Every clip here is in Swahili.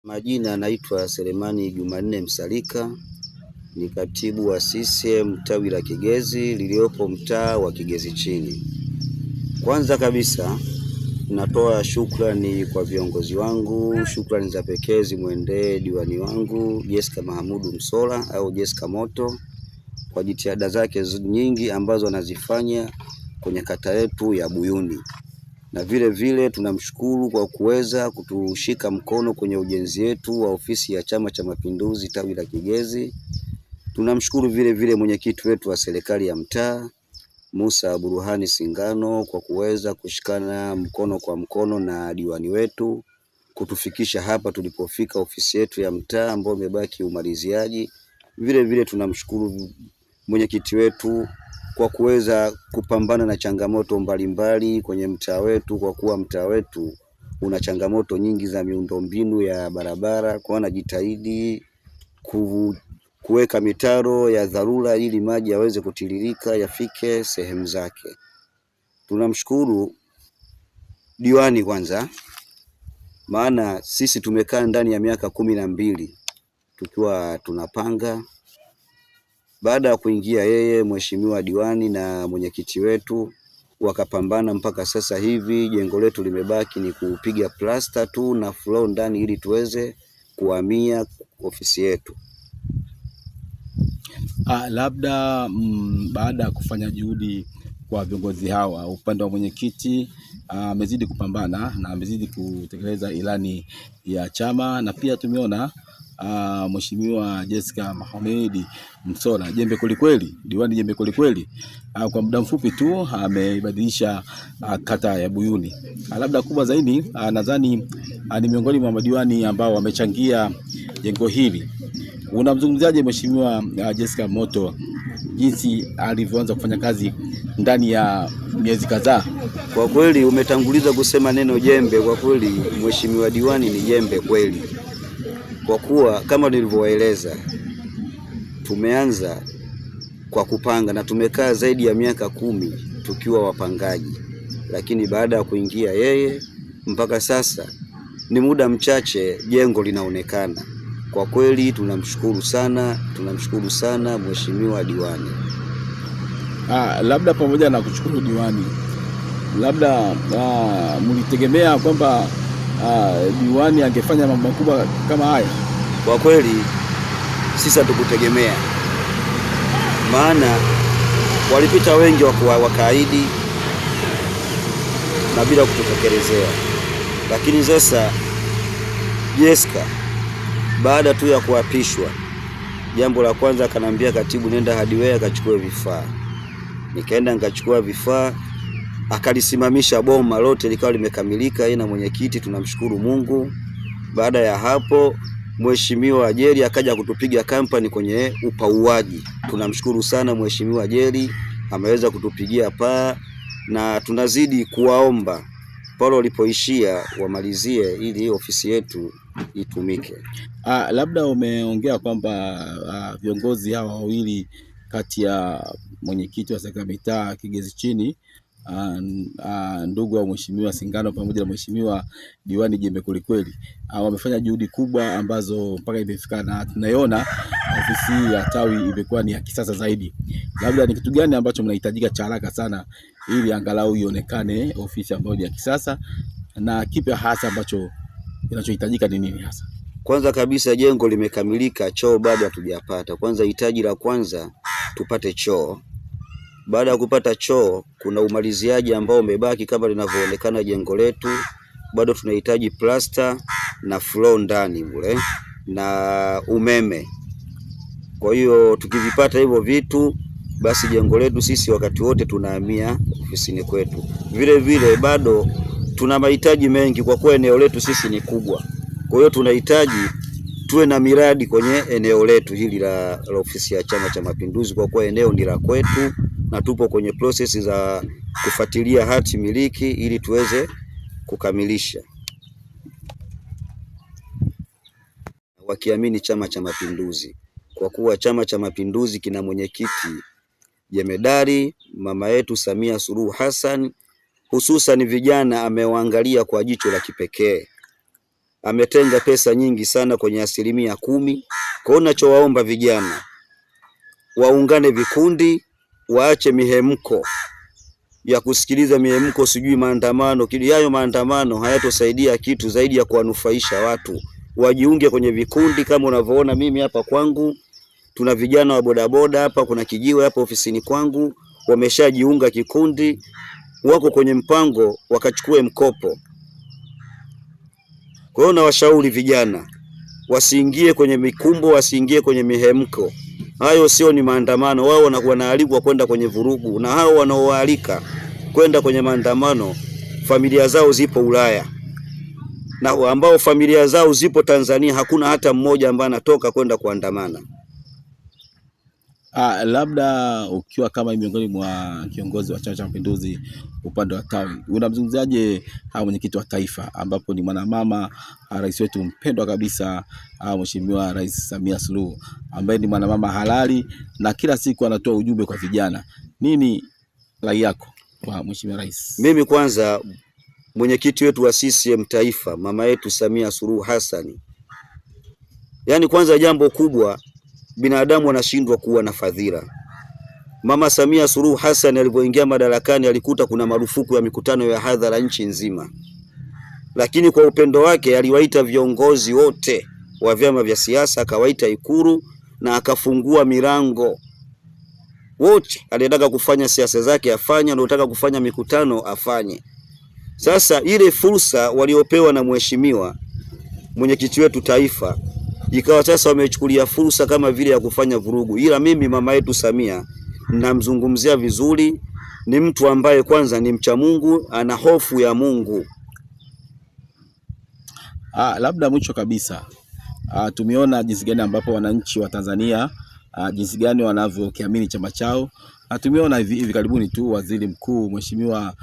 Majina naitwa Selemani Jumanne Msalika, ni katibu wa CCM tawi la Kigezi liliopo mtaa wa Kigezi chini. Kwanza kabisa natoa shukrani kwa viongozi wangu, shukrani za pekee zimwendee diwani wangu Jessica Mahamudu Msola au Jessica Moto kwa jitihada zake nyingi ambazo anazifanya kwenye kata yetu ya Buyuni. Na vile vile tunamshukuru kwa kuweza kutushika mkono kwenye ujenzi wetu wa ofisi ya Chama cha Mapinduzi tawi la Kigezi. Tunamshukuru vile vile mwenyekiti wetu wa serikali ya mtaa Musa Buruhani Singano kwa kuweza kushikana mkono kwa mkono na diwani wetu kutufikisha hapa tulipofika ofisi yetu ya mtaa ambayo imebaki umaliziaji. Vile vile tunamshukuru mwenyekiti wetu kwa kuweza kupambana na changamoto mbalimbali kwenye mtaa wetu, kwa kuwa mtaa wetu una changamoto nyingi za miundombinu ya barabara, kwa anajitahidi kuweka mitaro ya dharura ili maji yaweze kutiririka yafike sehemu zake. Tunamshukuru diwani kwanza, maana sisi tumekaa ndani ya miaka 12 tukiwa tunapanga. Baada ya kuingia yeye, mheshimiwa diwani na mwenyekiti wetu wakapambana mpaka sasa hivi jengo letu limebaki ni kupiga plasta tu na floor ndani ili tuweze kuhamia ofisi yetu. Labda baada ya kufanya juhudi kwa viongozi hawa, upande wa mwenyekiti amezidi kupambana na amezidi kutekeleza ilani ya chama, na pia tumeona Mheshimiwa Jessica Mahamudu Msola jembe kwelikweli, diwani jembe kwelikweli, kwa muda mfupi tu ameibadilisha kata ya Buyuni. Labda kubwa zaidi nadhani ni miongoni mwa madiwani ambao wamechangia jengo hili. Unamzungumziaje Mheshimiwa Jessica Moto jinsi alivyoanza kufanya kazi ndani ya miezi kadhaa? Kwa kweli umetanguliza kusema neno jembe. Kwa kweli mheshimiwa diwani ni jembe kweli, kwa kuwa kama nilivyoeleza tumeanza kwa kupanga na tumekaa zaidi ya miaka 10 tukiwa wapangaji, lakini baada ya kuingia yeye mpaka sasa ni muda mchache jengo linaonekana. Kwa kweli tunamshukuru sana mheshimiwa diwani. Labda pamoja na kushukuru diwani, labda mlitegemea kwamba diwani angefanya mambo makubwa kama haya? Kwa kweli sisi hatukutegemea, maana walipita wengi wakaahidi na bila kututekelezea. Lakini sasa Jessica baada tu ya kuapishwa, jambo la kwanza akanambia katibu, nenda hardware akachukue vifaa. Nikaenda nikachukua vifaa, akalisimamisha boma lote likawa limekamilika, yeye na mwenyekiti, tunamshukuru Mungu. Baada ya hapo mheshimiwa Jeri akaja kutupiga kampani kwenye upauaji. Tunamshukuru sana mheshimiwa Jeri, ameweza kutupigia paa, na tunazidi kuwaomba pale walipoishia wamalizie ili ofisi yetu itumike. Labda umeongea kwamba viongozi hawa wawili kati ya mwenyekiti wa serikali mitaa Kigezi chini ndugu wa mheshimiwa Singano pamoja na mheshimiwa diwani jembe kwelikweli wamefanya juhudi kubwa ambazo mpaka imefika na tunaiona ofisi ya tawi imekuwa ni ya kisasa zaidi. Labda ni kitu gani ambacho mnahitajika cha haraka sana ili angalau ionekane ofisi ambayo ni ya kisasa, na kipi hasa ambacho kinachohitajika ni nini hasa? Kwanza kabisa jengo limekamilika, choo bado hatujapata. Kwanza hitaji la kwanza tupate choo. Baada ya kupata choo kuna umaliziaji ambao umebaki kama linavyoonekana jengo letu. Bado tunahitaji plasta na floor ndani mule na umeme. Kwa hiyo tukivipata hivyo vitu, basi jengo letu sisi wakati wote tunahamia ofisini kwetu. Vile vile bado tuna mahitaji mengi kwa kuwa eneo letu sisi ni kubwa. Kwa hiyo tunahitaji tuwe na miradi kwenye eneo letu hili la ofisi ya Chama cha Mapinduzi, kwa kuwa eneo ni la kwetu na tupo kwenye process za kufuatilia hati miliki ili tuweze kukamilisha, wakiamini Chama cha Mapinduzi, kwa kuwa Chama cha Mapinduzi kina mwenyekiti jemedari mama yetu Samia Suluhu Hassan, hususan vijana amewaangalia kwa jicho la kipekee. ametenga pesa nyingi sana kwenye 10%. Kwa hiyo ninachowaomba vijana waungane vikundi, waache mihemko ya kusikiliza mihemko, sijui maandamano. Hayo maandamano hayatosaidia kitu zaidi ya kuwanufaisha watu. Wajiunge kwenye vikundi kama unavyoona mimi hapa kwangu. Tuna vijana wa bodaboda hapa, kuna kijiwe hapa ofisini kwangu, wameshajiunga kikundi, wako kwenye mpango wakachukue mkopo. Kwa hiyo nawashauri vijana wasiingie kwenye mikumbo, wasiingie kwenye mihemko. Hayo sio ni maandamano. Wao wanaalikwa kwenda kwenye vurugu, na hao wanaoalika kwenda kwenye maandamano familia zao zipo Ulaya, na ambao familia zao zipo Tanzania hakuna hata mmoja ambaye anatoka kwenda kuandamana. Labda ukiwa kama miongoni mwa kiongozi wa Chama cha Mapinduzi upande wa tawi, unamzungumzaje mwenyekiti wa taifa ambapo ni mwanamama, rais wetu mpendwa kabisa, Mheshimiwa Rais Samia Suluhu, ambaye ni mwanamama halali na kila siku anatoa ujumbe kwa vijana? Nini rai yako kwa Mheshimiwa Rais? Mimi kwanza, mwenyekiti wetu wa CCM taifa, mama yetu Samia Suluhu Hassan, yani kwanza jambo kubwa, binadamu anashindwa kuwa na fadhila. Mama Samia Suluhu Hassan alipoingia madarakani alikuta kuna marufuku ya mikutano ya hadhara nchi nzima, lakini kwa upendo wake aliwaita viongozi wote wa vyama vya siasa, akawaita Ikulu na akafungua milango. Wote alitaka kufanya siasa zake afanye, anataka kufanya mikutano afanye. Sasa ile fursa waliopewa na mheshimiwa mwenyekiti wetu taifa, ikawa sasa wamechukulia fursa kama vile ya kufanya vurugu. Ila mimi mama yetu Samia namzungumzia vizuri, ni mtu ambaye kwanza ni mcha Mungu, ana hofu ya Mungu. Labda mwisho kabisa, tumeona jinsi gani ambapo wananchi wa Tanzania jinsi gani wanavyokiamini chama chao. Tumeona hivi karibuni tu Waziri Mkuu Mheshimiwa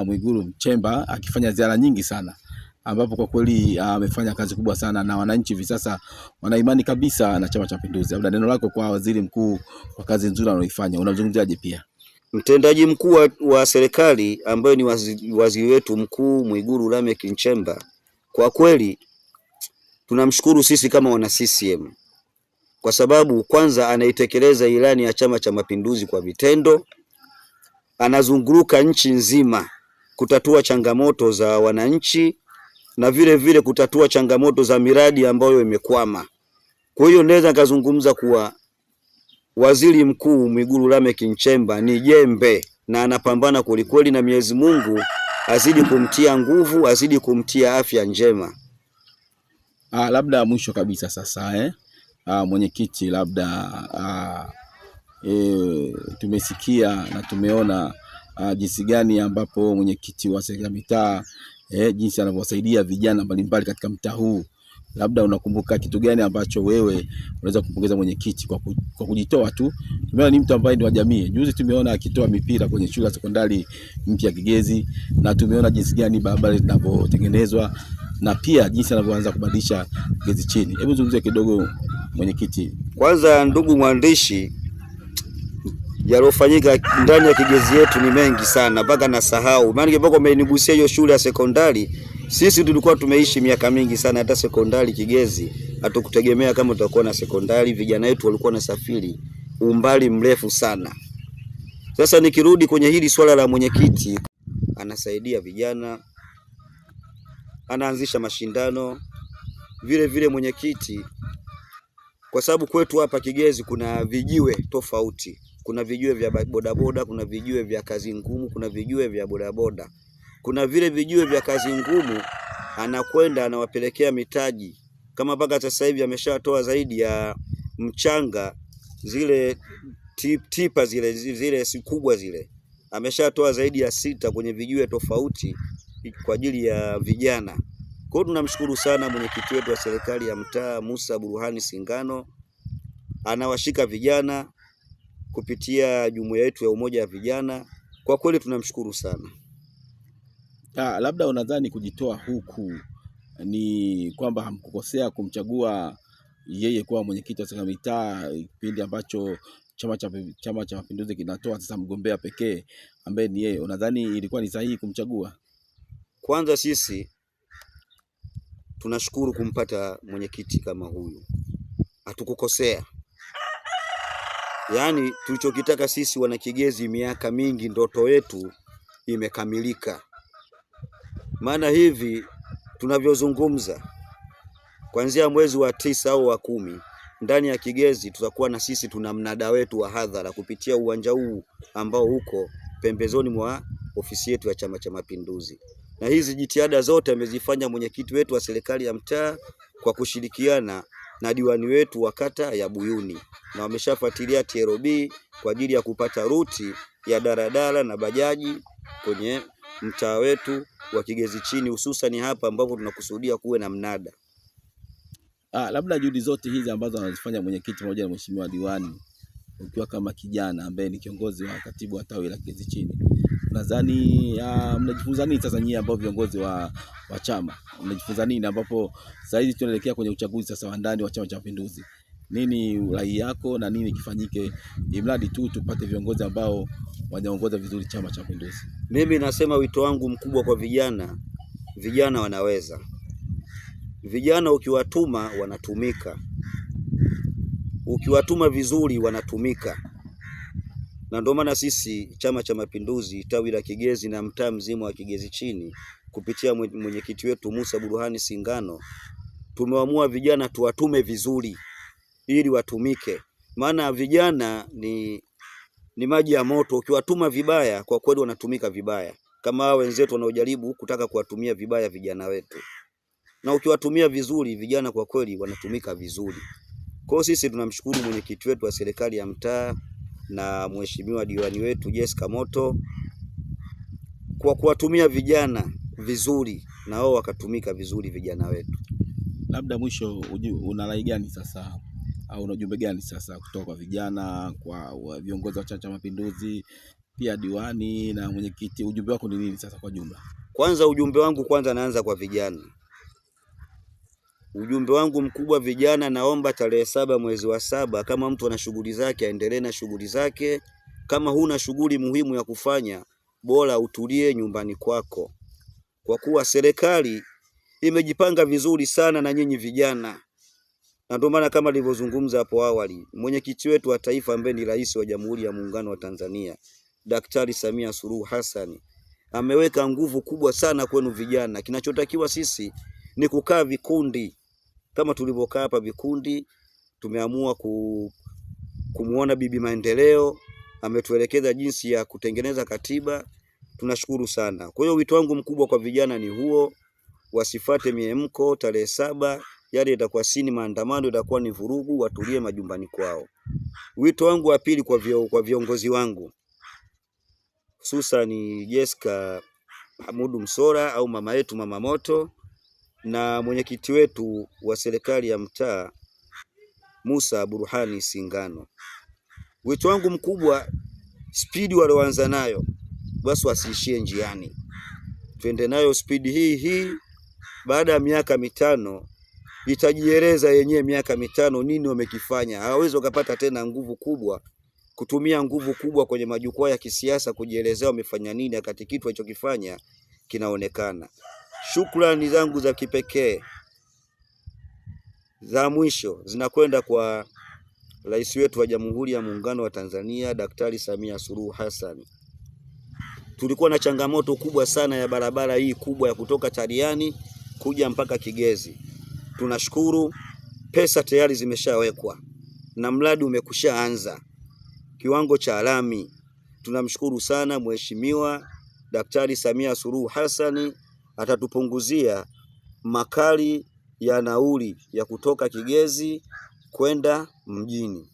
Mwigulu Nchemba akifanya ziara nyingi sana, ambapo kwa kweli amefanya kazi kubwa sana, na wananchi hivi sasa wana imani kabisa na Chama cha Mapinduzi. Labda neno lako kwa Waziri Mkuu kwa kazi nzuri anayoifanya, unazungumziaje? Pia mtendaji mkuu wa serikali ambaye ni waziri wetu mkuu Mwigulu Lameck Nchemba, kwa kweli tunamshukuru sisi kama wana CCM, kwa sababu kwanza anaitekeleza ilani ya Chama cha Mapinduzi kwa vitendo. Anazunguruka nchi nzima kutatua changamoto za wananchi na vile vile kutatua changamoto za miradi ambayo imekwama. Kwa hiyo naweza nikazungumza kuwa Waziri Mkuu Mwigulu Lameck Nchemba ni jembe na anapambana kwelikweli, na Mwenyezi Mungu azidi kumtia nguvu, azidi kumtia afya njema. Labda mwisho kabisa sasa, mwenyekiti, labda tumesikia na tumeona jinsi gani ambapo mwenyekiti wa serikali ya mitaa jinsi anavyowasaidia vijana mbalimbali katika mtaa huu. Labda unakumbuka kitu gani ambacho wewe unaweza kumpongeza mwenyekiti kwa kujitoa tu? Tumeona ni mtu ambaye ni wa jamii. Juzi tumeona akitoa mipira kwenye shule ya sekondari mpya Kigezi, na tumeona jinsi gani barabara zinavyotengenezwa na pia jinsi anavyoanza kubadilisha Kigezi chini. Hebu zungumzie kidogo mwenyekiti. Kwanza ndugu mwandishi, yalofanyika ndani ya Kigezi yetu ni mengi sana mpaka nasahau. Maana kidogo umenigusia hiyo shule ya sekondari. Sisi tulikuwa tumeishi miaka mingi sana, hata sekondari Kigezi hatukutegemea kama tutakuwa na sekondari. Vijana wetu walikuwa nasafiri umbali mrefu sana. Sasa nikirudi kwenye hili swala la mwenyekiti, anasaidia vijana, anaanzisha mashindano vile vile mwenyekiti, kwa sababu kwetu hapa Kigezi kuna vijiwe tofauti. Kuna vijiwe vya bodaboda, kuna vijiwe vya kazi ngumu, kuna vijiwe vya bodaboda. Kuna vile vijiwe vya kazi ngumu anakwenda anawapelekea mitaji, kama mpaka sasa hivi ameshatoa zaidi ya mchanga, zile tipa zile si kubwa zile, ameshatoa zaidi ya 6 kwenye vijiwe tofauti kwa ajili ya vijana. Kwa hiyo tunamshukuru sana mwenyekiti wetu wa serikali ya mtaa Musa Burhani Singano, anawashika vijana kupitia jumuiya yetu ya umoja wa vijana. Kwa kweli tunamshukuru sana. Labda unadhani kujitoa huku ni kwamba hamkukosea kumchagua yeye kuwa mwenyekiti wa serikali ya mitaa kipindi ambacho Chama cha Mapinduzi kinatoa sasa mgombea pekee ambaye ni yeye? Unadhani ilikuwa ni sahihi kumchagua? Kwanza sisi tunashukuru kumpata mwenyekiti kama huyu. Hatukukosea. Yaani tulichokitaka sisi wana Kigezi miaka mingi, ndoto yetu imekamilika. Maana hivi tunavyozungumza, kuanzia mwezi wa 9 au wa 10 ndani ya Kigezi tutakuwa na sisi tuna mnada wetu wa hadhara kupitia uwanja huu ambao uko pembezoni mwa ofisi yetu ya Chama cha Mapinduzi. Na hizi jitihada zote amezifanya mwenyekiti wetu wa serikali ya mtaa kwa kushirikiana na diwani wetu wa kata ya Buyuni, na wameshafuatilia TRB kwa ajili ya kupata ruti ya daradara na bajaji kwenye mtaa wetu wa Kigezi chini, hususan hapa ambapo tunakusudia kuwe na mnada. Labda juhudi zote hizi ambazo anazifanya mwenyekiti pamoja na mheshimiwa diwani, ukiwa kama kijana ambaye ni kiongozi wa katibu wa tawi la Kigezi chini, nadhani mnajifunza nini sasa nyinyi ambao viongozi wa chama? Mnajifunza nini ambapo sasa hivi tunaelekea kwenye uchaguzi sasa wa ndani wa Chama cha Mapinduzi? Nini rai yako na nini kifanyike imradi tu tupate viongozi ambao wanaongoza vizuri Chama cha Mapinduzi? Mimi nasema wito wangu mkubwa kwa vijana wanaweza. Vijana ukiwatuma wanatumika. Ukiwatuma vizuri wanatumika. Na ndio maana sisi Chama cha Mapinduzi tawi la Kigezi na mtaa mzima wa Kigezi chini kupitia mwenyekiti wetu Musa Burhani Singano tumeamua vijana tuwatume vizuri ili watumike. Maana vijana ni maji ya moto, ukiwatuma vibaya kwa kweli wanatumika vibaya. Kama hao wenzetu wanaojaribu kutaka kuwatumia vibaya vijana wetu. Na ukiwatumia vizuri vijana kwa kweli wanatumika vizuri. Kwa hiyo sisi tunamshukuru mwenyekiti wetu wa serikali ya mtaa na mheshimiwa diwani wetu Jessica Moto kwa kuwatumia vijana vizuri na wao wakatumika vizuri vijana wetu. Labda mwisho una rai gani sasa au una ujumbe gani sasa kutoka kwa vijana, kwa viongozi wa Chama cha Mapinduzi, pia diwani na mwenyekiti? Ujumbe wako ni nini sasa kwa jumla? Kwanza ujumbe wangu naanza kwa vijana. Ujumbe wangu mkubwa vijana, naomba tarehe 7 mwezi wa 7 kama mtu ana shughuli zake aendelee na shughuli zake. Kama huna shughuli muhimu ya kufanya, bora utulie nyumbani kwako. Kwa kuwa serikali imejipanga vizuri sana na nyinyi vijana. Na ndio maana kama nilivyozungumza hapo awali, mwenyekiti wetu wa taifa ambaye ni Rais wa Jamhuri ya Muungano wa Tanzania, Daktari Samia Suluhu Hassan, ameweka nguvu kubwa sana kwenu vijana. Kinachotakiwa sisi ni kukaa vikundi. Kama tulivyokaa hapa vikundi, tumeamua kumuona Bibi Maendeleo, ametuelekeza jinsi ya kutengeneza katiba. Tunashukuru sana. Kwa hiyo wito wangu mkubwa kwa vijana ni huo, wasifate miemko tarehe 7, yale itakuwa sini maandamano, itakuwa ni vurugu, watulie majumbani kwao. Wito wangu wa pili kwa viongozi wangu, hususan ni Jessica Hamudu Msora au mama yetu Mama Moto, na mwenyekiti wetu wa serikali ya mtaa Musa Burhani Singano. Wito wangu mkubwa, spidi walioanza nayo basi wasiishie njiani. Twende nayo spidi hii. Baada ya miaka 5 itajieleza yenyewe miaka 5 nini wamekifanya. Hawawezi wakapata tena nguvu kubwa, kutumia nguvu kubwa kwenye majukwaa ya kisiasa kujielezea wamefanya nini, wakati kitu walichokifanya kinaonekana. Shukrani zangu za kipekee za mwisho zinakwenda kwa Rais wetu wa Jamhuri ya Muungano wa Tanzania, Daktari Samia Suluhu Hassan. Tulikuwa na changamoto kubwa sana ya barabara hii kubwa ya kutoka Tariani kuja mpaka Kigezi. Tunashukuru pesa tayari zimeshawekwa na mradi umekushaanza kiwango cha lami. Tunamshukuru sana Mheshimiwa Daktari Samia Suluhu Hassan, atatupunguzia makali ya nauli ya kutoka Kigezi kwenda mjini.